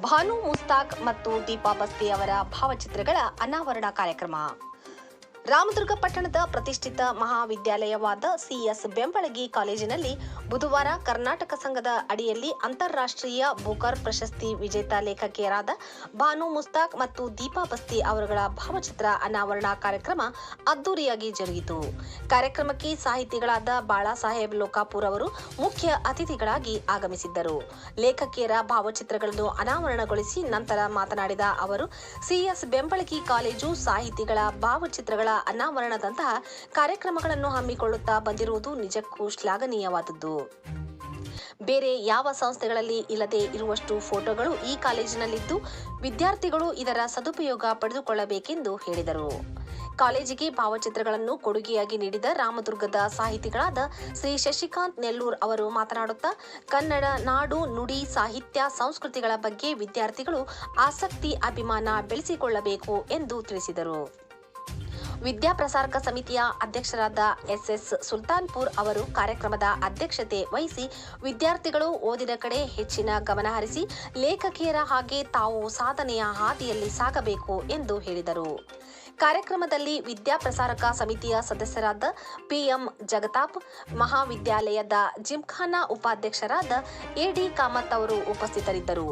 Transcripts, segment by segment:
ಭಾನು ಮುಸ್ತಾಕ್ ಮತ್ತು ದೀಪಾ ಬಸ್ತಿ ಅವರ ಭಾವಚಿತ್ರಗಳ ಅನಾವರಣ ಕಾರ್ಯಕ್ರಮ. ರಾಮದುರ್ಗ ಪಟ್ಟಣದ ಪ್ರತಿಷ್ಠಿತ ಮಹಾವಿದ್ಯಾಲಯವಾದ ಸಿಎಸ್ ಬೆಂಬಳಗಿ ಕಾಲೇಜಿನಲ್ಲಿ ಬುಧವಾರ ಕರ್ನಾಟಕ ಸಂಘದ ಅಡಿಯಲ್ಲಿ ಅಂತಾರಾಷ್ಟ್ರೀಯ ಬೂಕರ್ ಪ್ರಶಸ್ತಿ ವಿಜೇತ ಲೇಖಕಿಯರಾದ ಭಾನು ಮುಸ್ತಾಕ್ ಮತ್ತು ದೀಪಾ ಬಸ್ತಿ ಅವರುಗಳ ಭಾವಚಿತ್ರ ಅನಾವರಣ ಕಾರ್ಯಕ್ರಮ ಅದ್ದೂರಿಯಾಗಿ ಜರುಗಿತು. ಕಾರ್ಯಕ್ರಮಕ್ಕೆ ಸಾಹಿತಿಗಳಾದ ಬಾಳಾಸಾಹೇಬ್ ಲೋಕಾಪುರ್ ಅವರು ಮುಖ್ಯ ಅತಿಥಿಗಳಾಗಿ ಆಗಮಿಸಿದ್ದರು. ಲೇಖಕಿಯರ ಭಾವಚಿತ್ರಗಳನ್ನು ಅನಾವರಣಗೊಳಿಸಿ ನಂತರ ಮಾತನಾಡಿದ ಅವರು, ಸಿಎಸ್ ಬೆಂಬಳಗಿ ಕಾಲೇಜು ಸಾಹಿತಿಗಳ ಭಾವಚಿತ್ರಗಳ ಅನಾವರಣದಂತಹ ಕಾರ್ಯಕ್ರಮಗಳನ್ನು ಹಮ್ಮಿಕೊಳ್ಳುತ್ತಾ ಬಂದಿರುವುದು ನಿಜಕ್ಕೂ ಶ್ಲಾಘನೀಯವಾದದ್ದು. ಬೇರೆ ಯಾವ ಸಂಸ್ಥೆಗಳಲ್ಲಿ ಇಲ್ಲದೆ ಇರುವಷ್ಟು ಫೋಟೋಗಳು ಈ ಕಾಲೇಜಿನಲ್ಲಿದ್ದು, ವಿದ್ಯಾರ್ಥಿಗಳು ಇದರ ಸದುಪಯೋಗ ಪಡೆದುಕೊಳ್ಳಬೇಕೆಂದು ಹೇಳಿದರು. ಕಾಲೇಜಿಗೆ ಭಾವಚಿತ್ರಗಳನ್ನು ಕೊಡುಗೆಯಾಗಿ ನೀಡಿದ ರಾಮದುರ್ಗದ ಸಾಹಿತಿಗಳಾದ ಶ್ರೀ ಶಶಿಕಾಂತ್ ನೆಲ್ಲೂರ್ ಅವರು ಮಾತನಾಡುತ್ತಾ, ಕನ್ನಡ ನಾಡು, ನುಡಿ, ಸಾಹಿತ್ಯ, ಸಂಸ್ಕೃತಿಗಳ ಬಗ್ಗೆ ವಿದ್ಯಾರ್ಥಿಗಳು ಆಸಕ್ತಿ, ಅಭಿಮಾನ ಬೆಳೆಸಿಕೊಳ್ಳಬೇಕು ಎಂದು ತಿಳಿಸಿದರು. ವಿದ್ಯಾಪ್ರಸಾರಕ ಸಮಿತಿಯ ಅಧ್ಯಕ್ಷರಾದ ಎಸ್ ಸುಲ್ತಾನ್ಪುರ್ ಅವರು ಕಾರ್ಯಕ್ರಮದ ಅಧ್ಯಕ್ಷತೆ ವಹಿಸಿ ವಿದ್ಯಾರ್ಥಿಗಳು ಓದಿನ ಕಡೆ ಹೆಚ್ಚಿನ ಗಮನ ಹರಿಸಿ ಲೇಖಕಿಯರ ಹಾಗೆ ತಾವು ಸಾಧನೆಯ ಹಾದಿಯಲ್ಲಿ ಸಾಗಬೇಕು ಎಂದು ಹೇಳಿದರು. ಕಾರ್ಯಕ್ರಮದಲ್ಲಿ ವಿದ್ಯಾಪ್ರಸಾರಕ ಸಮಿತಿಯ ಸದಸ್ಯರಾದ ಪಿಎಂ ಜಗತಾಪ್, ಮಹಾವಿದ್ಯಾಲಯದ ಜಿಮ್ಖಾನಾ ಉಪಾಧ್ಯಕ್ಷರಾದ ಎಡಿ ಕಾಮತ್ ಅವರು ಉಪಸ್ಥಿತರಿದ್ದರು.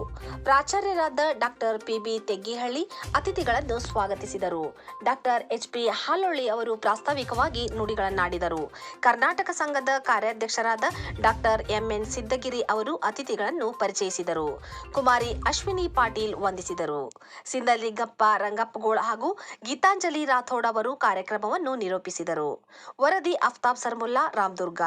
ಪ್ರಾಚಾರ್ಯರಾದ ಡಾಕ್ಟರ್ ಪಿಬಿ ತೆಗ್ಗಿಹಳ್ಳಿ ಅತಿಥಿಗಳನ್ನು ಸ್ವಾಗತಿಸಿದರು. ಡಾಕ್ಟರ್ ಎಚ್ಪಿ ಹಾಲೊಳ್ಳಿ ಅವರು ಪ್ರಾಸ್ತಾವಿಕವಾಗಿ ನುಡಿಗಳನ್ನಾಡಿದರು. ಕರ್ನಾಟಕ ಸಂಘದ ಕಾರ್ಯಾಧ್ಯಕ್ಷರಾದ ಡಾಕ್ಟರ್ ಎಂಎನ್ ಸಿದ್ದಗಿರಿ ಅವರು ಅತಿಥಿಗಳನ್ನು ಪರಿಚಯಿಸಿದರು. ಕುಮಾರಿ ಅಶ್ವಿನಿ ಪಾಟೀಲ್ ವಂದಿಸಿದರು. ಸಿಂದಲಿಂಗಪ್ಪ ರಂಗಪ್ಪಗೋಳ್ ಹಾಗೂ ಗೀತಾಂಜಲಿ ರಾಥೋಡ್ ಅವರು ಕಾರ್ಯಕ್ರಮವನ್ನು ನಿರೂಪಿಸಿದರು. ವರದಿ ಅಫ್ತಾಬ್ ಸರ್ಮುಲ್ಲಾ, ರಾಮದುರ್ಗ.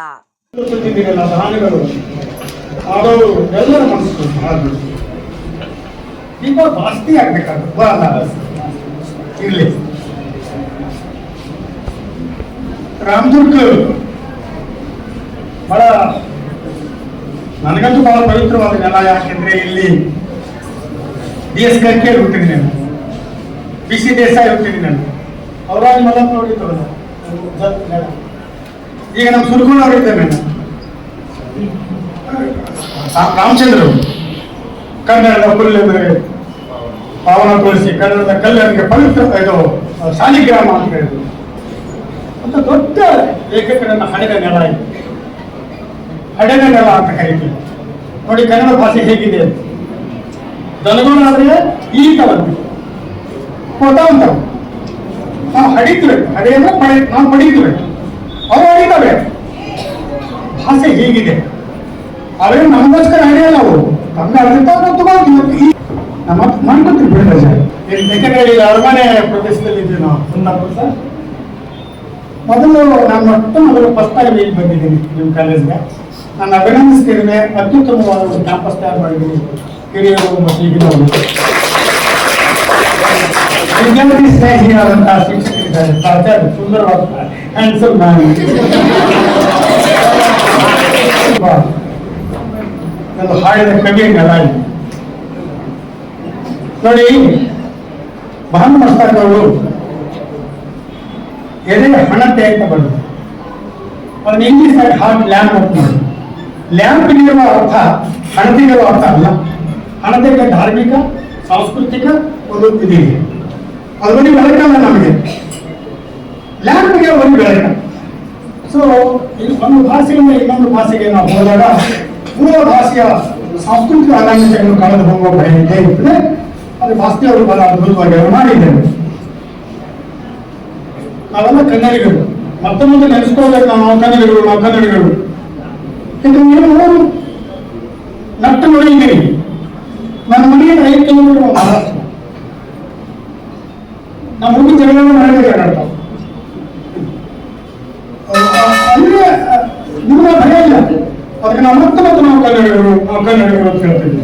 ರಾಮದುರ್ಗ ಬಹಳ ನನಗಂತೂ ಬಹಳ ಪವಿತ್ರವಾದ ನೆಲ. ಯಾಕೆಂದ್ರೆ ಇಲ್ಲಿ DS ಕರ್ಕೆ ಹುಟ್ಟಿದ್ದೀನಿ ನಾನು, BC ದೇಸಾಯಿ ಹುಟ್ಟಿದ್ದೀನಿ ನಾನು, ಅವರಾಗಿ ಮಲ್ಲಪ್ಪ ನೋಡಿದ್ರು. ಈಗ ನಮ್ಮ ಸುರ್ಗುಣ ಅವರಿದ್ದೇನೆ ನಾನು, ರಾಮಚಂದ್ರ ಕನ್ನಡದ ಪುಲ್ಲೆಂದರೆ ಪಾವನ ತುಳಸಿ, ಕನ್ನಡದ ಕಲ್ಲರಿಗೆ ಪವಿತ್ರ ಇದು ಶಾಲಿಗ್ರಾಮ ಅಂತ ಹೇಳಿದ್ರು. ಮತ್ತು ದೊಡ್ಡ ಲೇಖಕರನ್ನ ಹಡೆದ ನೆಲ ಇದೆ, ಹಡೆದ ನೆಲ ಅಂತ ಕರೀತೀವಿ. ನೋಡಿ ಕನ್ನಡ ಭಾಷೆ ಹೇಗಿದೆ. ದನಗಳಾದ್ರೆ ಈ ತವಂತ ಕೊಟ್ಟವಂತ ನಾವು ಹಡಿತೀವಿ, ಹಡೆ ಅಂದ್ರೆ ನಾವು ಪಡೀತೀವಿ, ಅವು ಹಡಿತವೆ. ಭಾಷೆ ಹೀಗಿದೆ. ಅವೇ ನಮಗೋಸ್ಕರ ಹಡಿಯಲ್ಲ, ಅವು ನಮ್ಗೆ ಅರ್ಥ ತಗೊಳ್ತೀವಿ. ನಮ್ಮ ಮಾಡ್ಕೊತೀವಿ ಬಿಡ್ರಿ ಸರ್. ಯಾಕಂದ್ರೆ ಈಗ ಅರಮನೆ ಪ್ರದೇಶದಲ್ಲಿ ಇದ್ದೀವಿ ನಾವು ಕುಂದಾಪುರ ಸರ್. ಮೊದಲು ಫಸ್ಟ್ ಟೈಮ್ ಇಲ್ಲಿ ಬಂದಿದ್ದೀನಿ ನಿಮ್ಮ ಕಾಲೇಜ್ಗೆ. ನಾನು ಅಭಿನಂದಿಸ್ತೀನಿ. ಅತ್ಯುತ್ತಮವಾದ ಒಂದು ಕ್ಯಾಂಪಸ್ ತಯಾರು ಮಾಡಿದ್ದೀನಿ. ಹಿರಿಯರು ಮತ್ತು ಈಗಿನವರು, ವಿದ್ಯಾರ್ಥಿ ಸ್ನೇಹಿಯಾದಂತಹ ಶಿಕ್ಷಕರಿದ್ದಾರೆ. ಪ್ರಾಚಾರ್ಯ ಸುಂದರವಾದ ಹ್ಯಾಂಡ್ಸಮ್ ಮ್ಯಾನ್, ಒಂದು ಹಾಡಿದ ಕವಿ ನೆಲ ಇದೆ ನೋಡಿ. ಭಾನು ಮುಸ್ತಾಕ್ ಅವರು ಎದೆ ಹಣತೆ ಅಂತ ಬಂದರು. ಅದನ್ನ ಇಂಗ್ಲಿಷ್ ಆಗಿ ಹಾರ್ಟ್ ಲ್ಯಾಂಪ್ ಅಂತ ಮಾಡಿ. ಲ್ಯಾಂಪಿಗಿರುವ ಅರ್ಥ ಹಣತೆಗಿರುವ ಅರ್ಥ ಅಲ್ಲ. ಹಣತೆಗೆ ಧಾರ್ಮಿಕ, ಸಾಂಸ್ಕೃತಿಕ ಒಂದು ಇದಿದೆ. ಅದು ಒಂದು ಬೆಳಕಲ್ಲ ನಮಗೆ, ಲ್ಯಾಂಪ್ಗೆ ಒಂದು ಬೆಳಕ. ಸೊ ಒಂದು ಭಾಷೆಯಿಂದ ಇನ್ನೊಂದು ಭಾಷೆಗೆ ನಾವು ಹೋದಾಗ ಮೂಲ ಭಾಷೆಯ ಸಾಂಸ್ಕೃತಿಕ ಅನಾಮಿಷಗಳನ್ನು ಕಳೆದು ಹೋಗುವ ಭಯ ಇರ್ತದೆ. ಅದು ವಾಸ್ತವರು ಬಹಳ ಅದ್ಭುತವಾಗಿ ಅವರು ಮಾಡಿದ್ದೇವೆ. ನಾವೆಲ್ಲ ಕನ್ನಡಿಗರು. ಮತ್ತೊಂದು ನೆನೆಸ್ಕೋಬೇಕು, ನಾವು ಕನ್ನಡಿಗರು. ಇದು ನೀವು ನಟ್ಟು ನೋಡಿದ್ದೀರಿ. ನನ್ನ ಮನೆಯಿಂದ 5 ಕಿಲೋಮೀಟರ್ ಮಹಾರಾಷ್ಟ್ರ. ನಾವು ಹೋಗಿ ಜಗಳವನ್ನು ಮಾಡಿದ್ದೇವೆ. ಅಲ್ಲೇ ನಿಮ್ಮ ಭಯ ಇಲ್ಲ. ಅದಕ್ಕೆ ನಾವು ಮತ್ತೆ ನಾವು ಕನ್ನಡಿಗರು ಅಂತ ಹೇಳ್ತಿದ್ದೀವಿ.